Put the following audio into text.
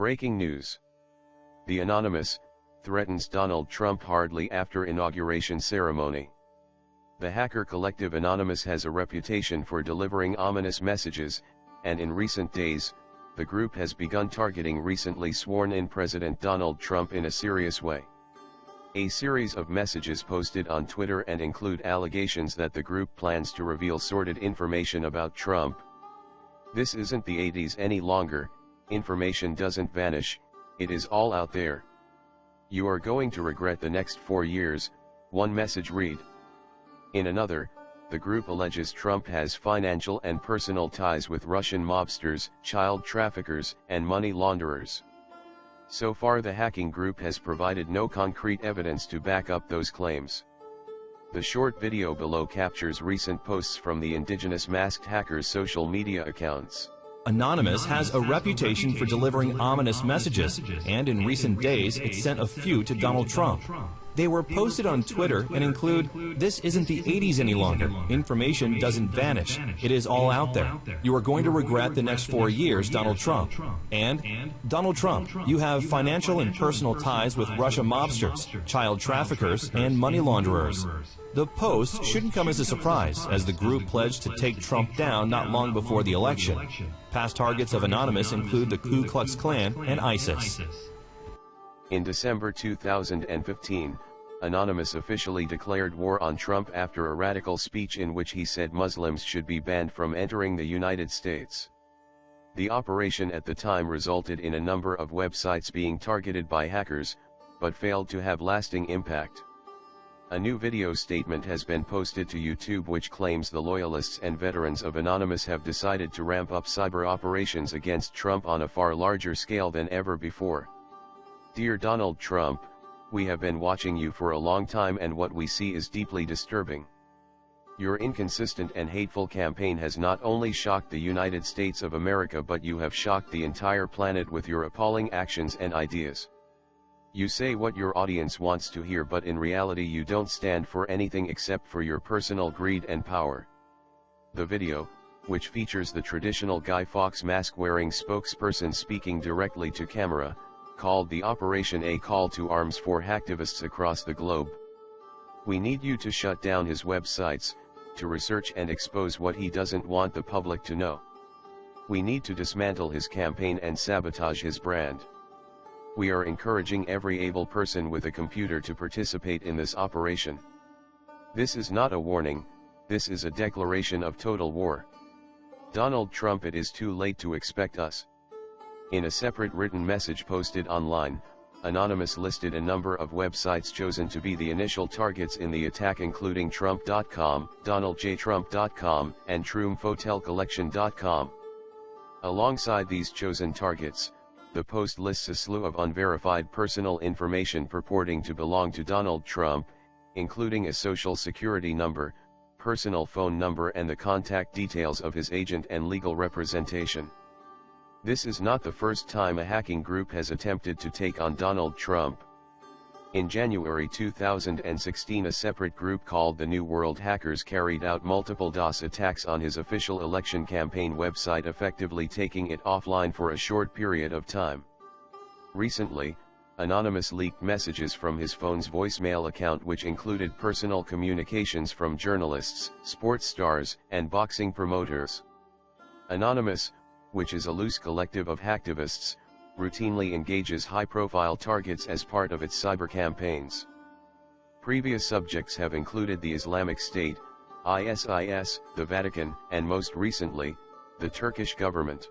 Breaking news. The Anonymous threatens Donald Trump hardly after inauguration ceremony. The hacker collective Anonymous has a reputation for delivering ominous messages, and in recent days, the group has begun targeting recently sworn-in President Donald Trump in a serious way. A series of messages posted on Twitter and include allegations that the group plans to reveal sordid information about Trump. This isn't the 80s any longer, information doesn't vanish, it is all out there. You are going to regret the next 4 years, one message read. In another, the group alleges Trump has financial and personal ties with Russian mobsters, child traffickers, and money launderers. So far the hacking group has provided no concrete evidence to back up those claims. The short video below captures recent posts from the indigenous masked hackers' social media accounts. Anonymous has a reputation for delivering ominous messages, and in recent days it sent a few to Donald Trump. They were posted on Twitter and include, "This isn't the 80s any longer. Information doesn't vanish. It is all out there. You are going to regret the next 4 years, Donald Trump." And, "Donald Trump, you have financial and personal ties with Russia mobsters, child traffickers, and money launderers." The post shouldn't come as a surprise, as the group pledged to take Trump down not long before the election. Past targets of Anonymous include the Ku Klux Klan and ISIS. In December 2015, Anonymous officially declared war on Trump after a radical speech in which he said Muslims should be banned from entering the United States. The operation at the time resulted in a number of websites being targeted by hackers, but failed to have lasting impact. A new video statement has been posted to YouTube which claims the loyalists and veterans of Anonymous have decided to ramp up cyber operations against Trump on a far larger scale than ever before. Dear Donald Trump, we have been watching you for a long time and what we see is deeply disturbing. Your inconsistent and hateful campaign has not only shocked the United States of America but you have shocked the entire planet with your appalling actions and ideas. You say what your audience wants to hear but in reality you don't stand for anything except for your personal greed and power. The video, which features the traditional Guy Fawkes mask-wearing spokesperson speaking directly to camera, called the Operation A Call to Arms for hacktivists across the globe. We need you to shut down his websites, to research and expose what he doesn't want the public to know. We need to dismantle his campaign and sabotage his brand. We are encouraging every able person with a computer to participate in this operation. This is not a warning, this is a declaration of total war. Donald Trump, it is too late to expect us. In a separate written message posted online, Anonymous listed a number of websites chosen to be the initial targets in the attack including Trump.com, DonaldJTrump.com, and TrumpHotelCollection.com. Alongside these chosen targets, the post lists a slew of unverified personal information purporting to belong to Donald Trump, including a social security number, personal phone number and the contact details of his agent and legal representation. This is not the first time a hacking group has attempted to take on Donald Trump. In January 2016, a separate group called the New World Hackers carried out multiple DOS attacks on his official election campaign website, effectively taking it offline for a short period of time. Recently, Anonymous leaked messages from his phone's voicemail account which included personal communications from journalists, sports stars, and boxing promoters. Anonymous, which is a loose collective of hacktivists, routinely engages high-profile targets as part of its cyber campaigns. Previous subjects have included the Islamic State, ISIS, the Vatican, and most recently, the Turkish government.